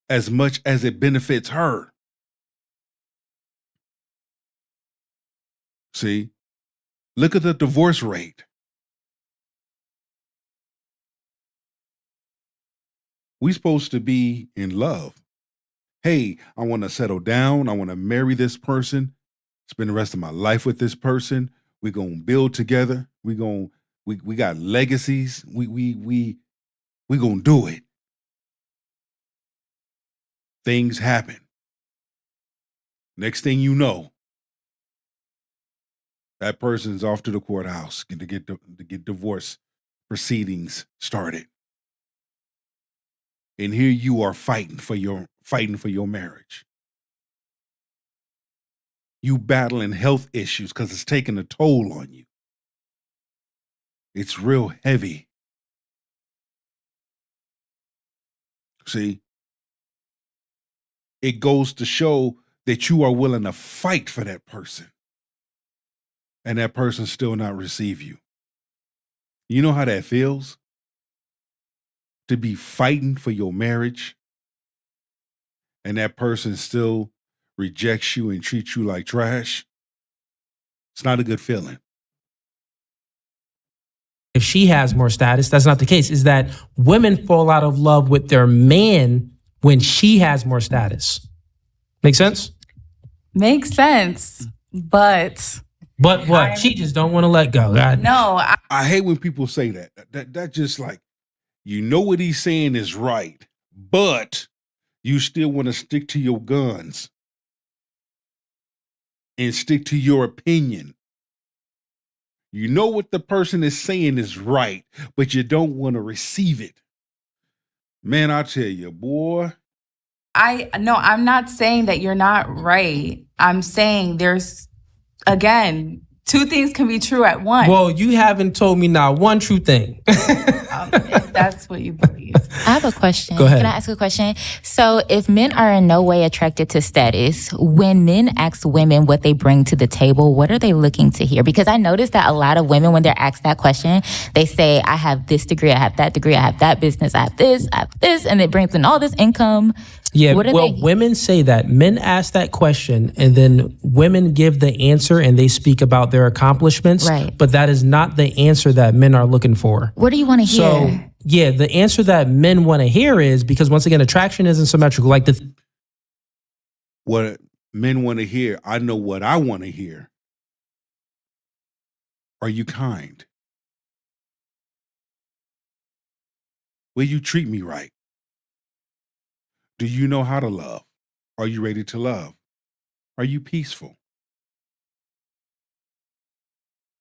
A: as much as it benefits her? See, look at the divorce rate. We're supposed to be in love. Hey, I want to settle down. I want to marry this person, spend the rest of my life with this person. We're going to build together. We got legacies. We going to do it. Things happen. Next thing you know, that person's off to the courthouse to get divorce proceedings started. And here you are fighting for your marriage. You battling health issues because it's taking a toll on you. It's real heavy. See, it goes to show that you are willing to fight for that person, and that person still not receive you. You know how that feels? To be fighting for your marriage, and that person still rejects you and treats you like trash. It's not a good feeling.
F: If she has more status, that's not the case. Is that women fall out of love with their man when she has more status. Make sense?
J: Makes sense, but
F: what? She just don't want to let go. God.
J: No,
A: I hate when people say that. That just like, you know what he's saying is right, but you still want to stick to your guns and stick to your opinion. You know what the person is saying is right, but you don't want to receive it. Man, I tell you, boy.
J: I'm not saying that you're not right. I'm saying there's, again, two things can be true at once.
F: Well, you haven't told me not one true thing.
J: If that's what you believe.
E: I have a question.
F: Go ahead.
E: Can I ask a question? So if men are in no way attracted to status, when men ask women what they bring to the table, what are they looking to hear? Because I noticed that a lot of women, when they're asked that question, they say, I have this degree, I have that degree, I have that business, I have this, and it brings in all this income.
F: Yeah, women say that. Men ask that question, and then women give the answer, and they speak about their accomplishments.
E: Right.
F: But that is not the answer that men are looking for.
E: What do you want to hear?
F: So, yeah, the answer that men want to hear is, because once again, attraction isn't symmetrical. Like
A: what men want to hear, I know what I want to hear. Are you kind? Will you treat me right? Do you know how to love? Are you ready to love? Are you peaceful?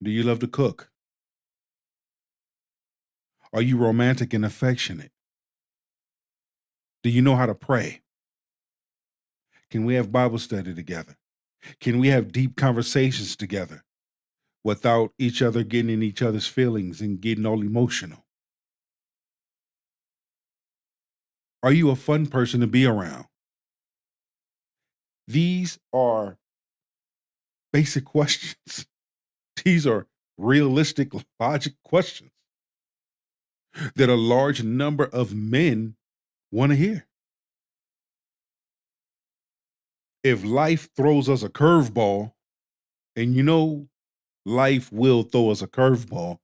A: Do you love to cook? Are you romantic and affectionate? Do you know how to pray? Can we have Bible study together? Can we have deep conversations together without each other getting in each other's feelings and getting all emotional? Are you a fun person to be around? These are basic questions. These are realistic, logic questions that a large number of men want to hear. If life throws us a curveball, and you know life will throw us a curveball,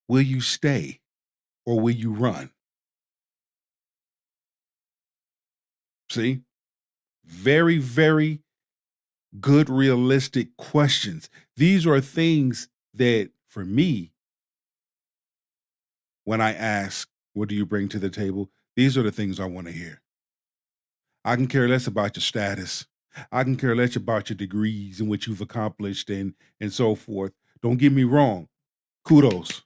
A: will you stay? Or will you run? See? Very, very good, realistic questions. These are things that, for me, when I ask, what do you bring to the table? These are the things I want to hear. I can care less about your status. I can care less about your degrees and what you've accomplished and so forth. Don't get me wrong. Kudos.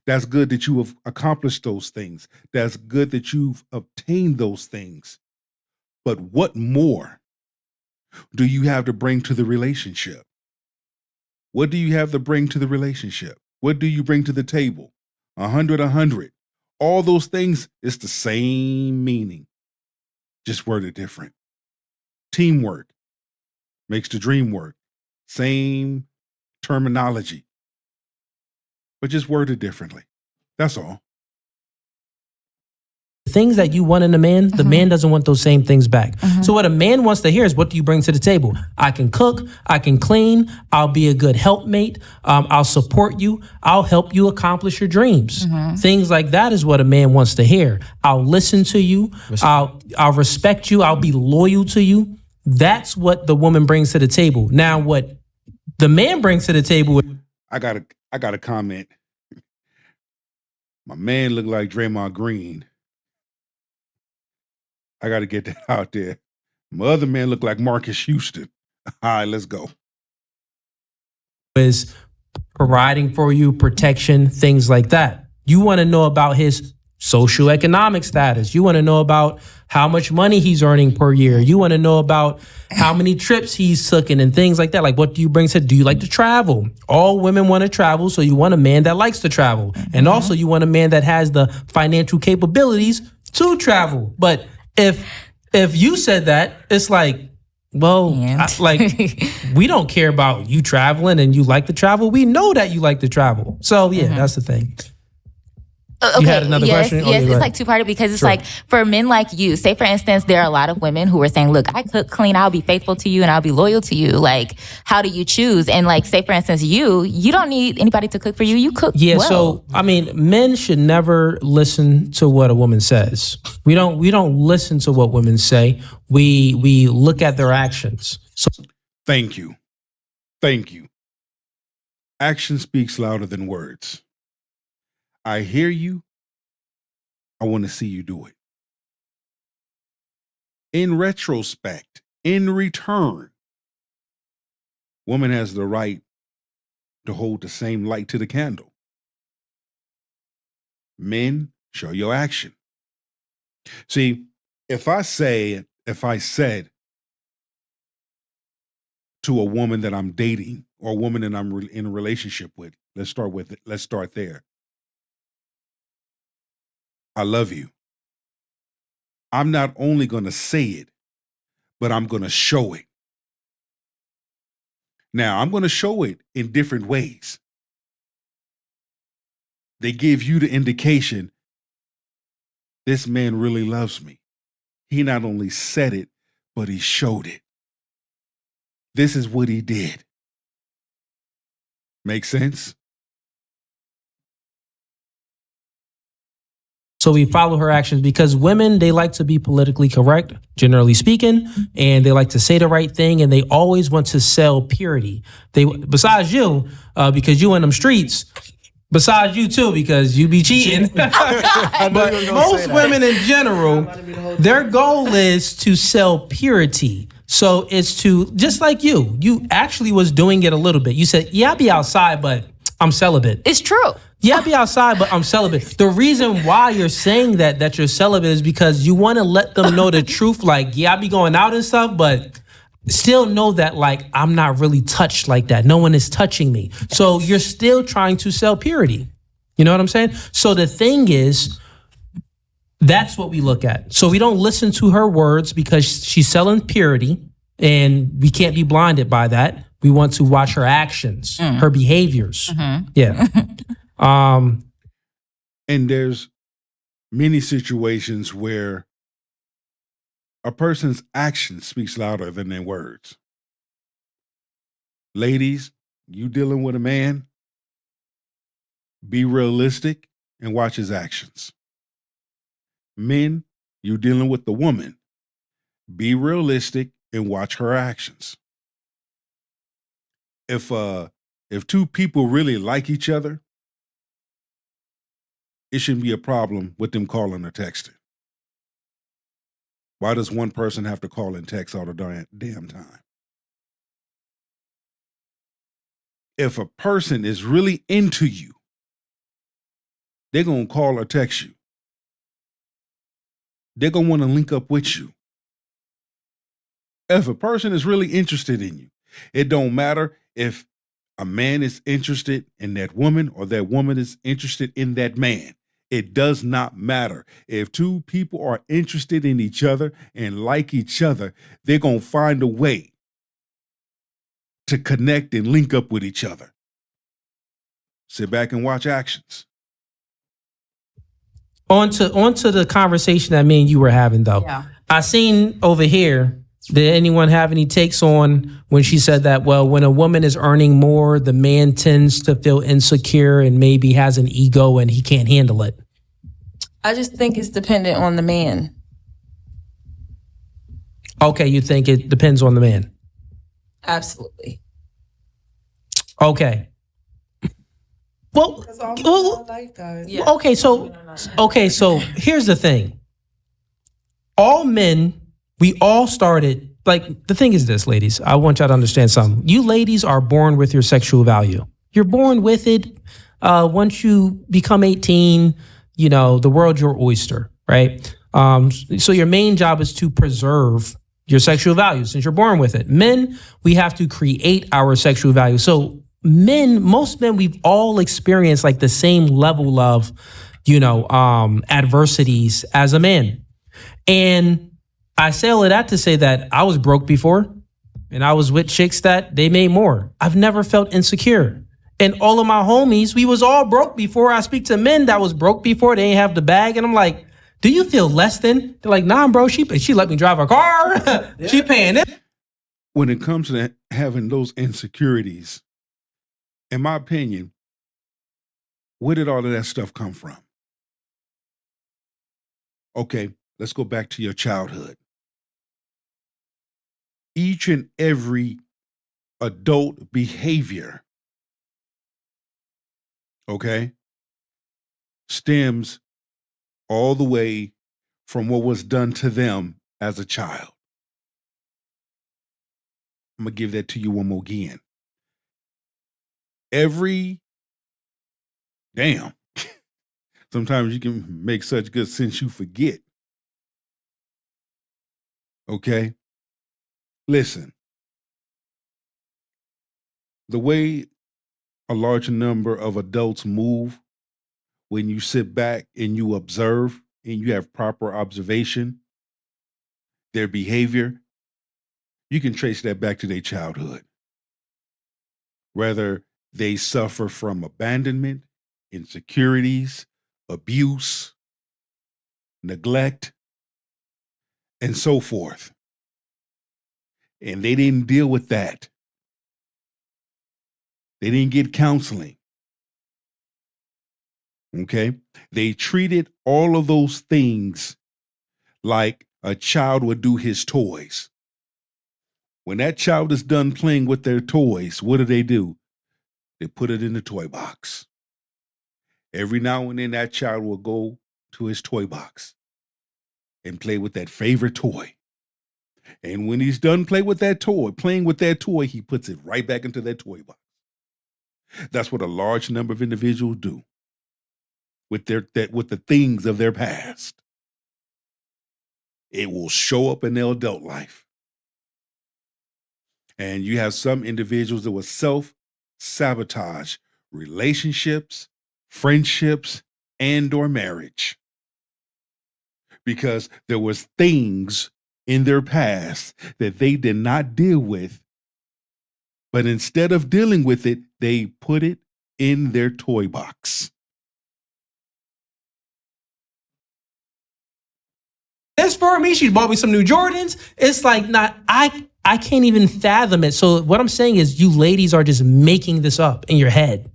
A: That's good that you have accomplished those things. That's good that you've obtained those things. But what more do you have to bring to the relationship? What do you have to bring to the relationship? What do you bring to the table? 100. All those things, it's the same meaning, just worded different. Teamwork makes the dream work. Same terminology, but just worded differently. That's all.
F: Things that you want in a man, the man doesn't want those same things back. So what a man wants to hear is, what do you bring to the table? I can cook, I can clean, I'll be a good helpmate, I'll support you, I'll help you accomplish your dreams. Things like that is what a man wants to hear. I'll listen to you, I'll respect you, I'll be loyal to you. That's what the woman brings to the table. Now, what the man brings to the table.
A: I got a comment. My man looked like Draymond Green. I got to get that out there. My other man looked like Marcus Houston. All right, let's go.
F: Is providing for you, protection, things like that. You want to know about his socioeconomic status. You want to know about how much money he's earning per year. You want to know about how many trips he's taken and things like that. Like, what do you bring to? Do you like to travel? All women want to travel, so you want a man that likes to travel. And also you want a man that has the financial capabilities to travel. But if you said that, it's like, well, we don't care about you traveling and you like to travel. We know that you like to travel. So yeah, that's the thing.
E: Okay,
F: you had another question?
E: Yes, it's like two-parted because it's like for men like you, say for instance, there are a lot of women who are saying, look, I cook, clean, I'll be faithful to you and I'll be loyal to you. Like, how do you choose? And like, say for instance, you don't need anybody to cook for you. You cook well.
F: So, I mean, men should never listen to what a woman says. We don't listen to what women say. We look at their actions. So,
A: Thank you. Action speaks louder than words. I hear you. I want to see you do it. In retrospect, in return, woman has the right to hold the same light to the candle. Men, show your action. See, if I said to a woman that I'm dating or a woman that I'm in a relationship with, let's start there. I love you. I'm not only going to say it, but I'm going to show it. Now, I'm going to show it in different ways. They give you the indication this man really loves me. He not only said it, but he showed it. This is what he did. Make sense?
F: So we follow her actions because women, they like to be politically correct, generally speaking, and they like to say the right thing, and they always want to sell purity. Besides you, because you in them streets, besides you too, because you be cheating. But most women in general, their goal is to sell purity. So it's to, just like you actually was doing it a little bit. You said, yeah, I'll be outside, but I'm celibate.
E: It's true.
F: Yeah, I'll be outside, but I'm celibate. The reason why you're saying that you're celibate is because you want to let them know the truth. Like, yeah, I'll be going out and stuff, but still know that, like, I'm not really touched like that. No one is touching me. So you're still trying to sell purity. You know what I'm saying? So the thing is, that's what we look at. So we don't listen to her words because she's selling purity, and we can't be blinded by that. We want to watch her actions, her behaviors. Yeah.
A: And there's many situations where a person's action speaks louder than their words. Ladies, you dealing with a man, be realistic and watch his actions. Men, you dealing with the woman, be realistic and watch her actions. If two people really like each other, it shouldn't be a problem with them calling or texting. Why does one person have to call and text all the damn time? If a person is really into you, they're going to call or text you. They're going to want to link up with you. If a person is really interested in you, it don't matter if a man is interested in that woman or that woman is interested in that man. It does not matter. If two people are interested in each other and like each other, they're going to find a way to connect and link up with each other. Sit back and watch actions.
F: On to the conversation that me and you were having, though.
P: Yeah.
F: I seen over here, did anyone have any takes on when she said that, well, when a woman is earning more, the man tends to feel insecure and maybe has an ego and he can't handle it?
P: I just think it's dependent on the man.
F: Okay, you think it depends on the man?
P: Absolutely.
F: Okay. Well, okay, so here's the thing. All men, we all started, like, the thing is this, ladies, I want y'all to understand something. You ladies are born with your sexual value. You're born with it. Once you become 18, the world's your oyster, right? So your main job is to preserve your sexual value since you're born with it. Men, we have to create our sexual value. So most men, we've all experienced like the same level of, adversities as a man. And I say all of that to say that I was broke before and I was with chicks that they made more. I've never felt insecure. And all of my homies, we was all broke before. I speak to men that was broke before, they ain't have the bag. And I'm like, do you feel less than? They're like, nah, bro, she let me drive her car. She paying it.
A: When it comes to having those insecurities, in my opinion, where did all of that stuff come from? Okay, let's go back to your childhood. Each and every adult behavior, okay, stems all the way from what was done to them as a child. I'm going to give that to you one more again. Sometimes you can make such good sense you forget. Okay? Listen. The way a large number of adults move when you sit back and you observe and you have proper observation, their behavior, you can trace that back to their childhood. Whether they suffer from abandonment, insecurities, abuse, neglect, and so forth. And they didn't deal with that. They didn't get counseling. Okay? They treated all of those things like a child would do his toys. When that child is done playing with their toys, what do? They put it in the toy box. Every now and then that child will go to his toy box and play with that favorite toy. And when he's done playing with that toy, he puts it right back into that toy box. That's what a large number of individuals do with the things of their past. It will show up in their adult life. And you have some individuals that will self-sabotage relationships, friendships, and or marriage. Because there was things in their past that they did not deal with, but instead of dealing with it, they put it in their toy box.
F: This for me, she bought me some new Jordans. It's like I can't even fathom it. So what I'm saying is you ladies are just making this up in your head.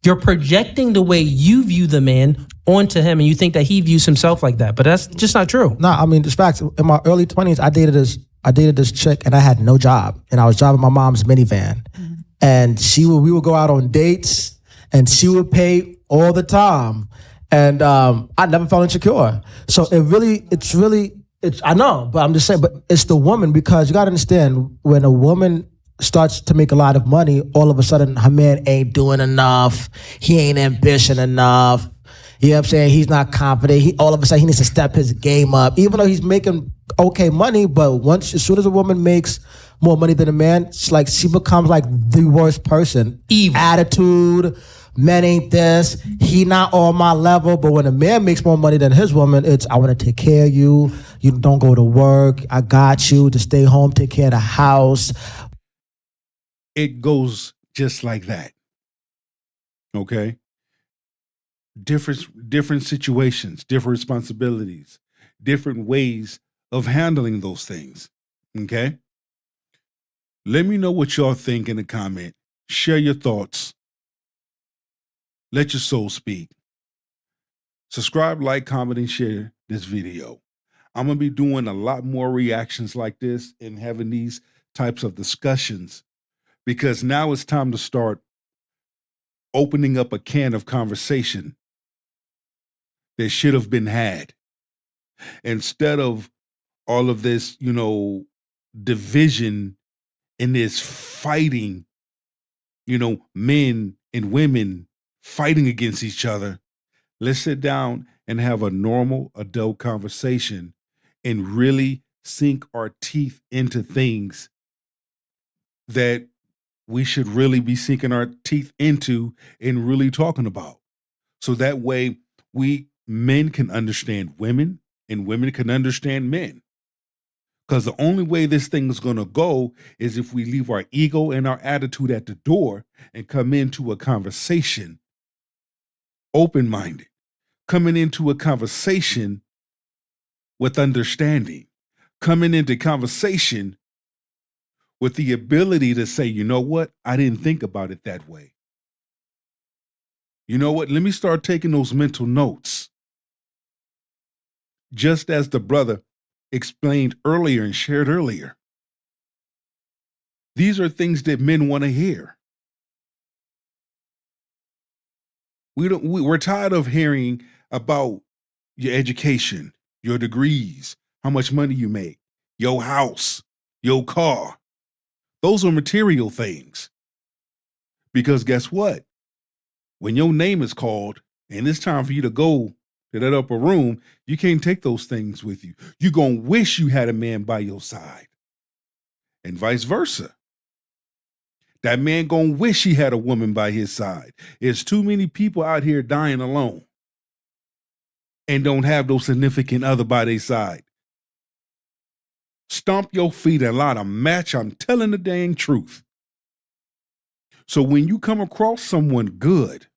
F: You're projecting the way you view the man onto him, and you think that he views himself like that. But that's just not true.
O: No, I mean, it's facts. In my early 20s, I dated this chick, and I had no job, and I was driving my mom's minivan, and we would go out on dates, and she would pay all the time, and I never felt insecure. So it's I know, but I'm just saying, but it's the woman, because you got to understand, when a woman starts to make a lot of money, all of a sudden her man ain't doing enough. He ain't ambitious enough. You know what I'm saying? He's not confident. All of a sudden he needs to step his game up, even though he's making okay money. But as soon as a woman makes more money than a man, it's like she becomes like the worst person.
F: Evil
O: attitude. Men ain't this. He not on my level. But when a man makes more money than his woman, it's I want to take care of you. You don't go to work. I got you to stay home, take care of the house.
A: It goes just like that. Okay? Different situations, different responsibilities, different ways of handling those things. Okay? Let me know what y'all think in the comment. Share your thoughts. Let your soul speak. Subscribe, like, comment, and share this video. I'm going to be doing a lot more reactions like this and having these types of discussions, because now it's time to start opening up a can of conversation that should have been had. Instead of all of this, division and this fighting, men and women fighting against each other, let's sit down and have a normal adult conversation and really sink our teeth into things that we should really be sinking our teeth into and really talking about. So that way men can understand women and women can understand men. Because the only way this thing is going to go is if we leave our ego and our attitude at the door and come into a conversation open-minded, coming into a conversation with understanding, coming into conversation with the ability to say, you know what? I didn't think about it that way. You know what? Let me start taking those mental notes. Just as the brother explained earlier and shared earlier. These are things that men want to hear. We're tired of hearing about your education, your degrees, how much money you make, your house, your car. Those are material things. Because guess what? When your name is called and it's time for you to go to that upper room, you can't take those things with you. You're going to wish you had a man by your side. And vice versa. That man going to wish he had a woman by his side. There's too many people out here dying alone and don't have those significant other by their side. Stomp your feet and light a match. I'm telling the dang truth. So when you come across someone good,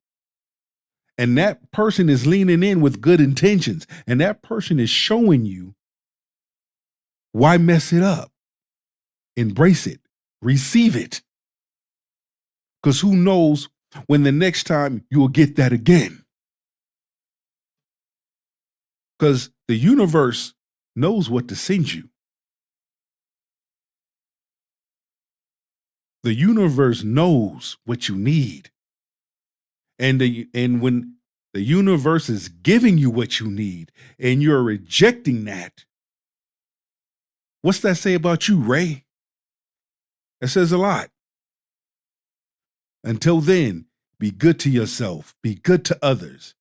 A: and that person is leaning in with good intentions, and that person is showing you, why mess it up? Embrace it. Receive it. Because who knows when the next time you will get that again? Because the universe knows what to send you. The universe knows what you need. And when the universe is giving you what you need and you're rejecting that, what's that say about you, Ray? That says a lot. Until then, be good to yourself, be good to others,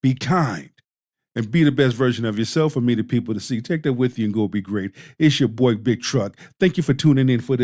A: be kind, and be the best version of yourself. For me, the people to see. Take that with you and go be great. It's your boy, Big Truck. Thank you for tuning in for this.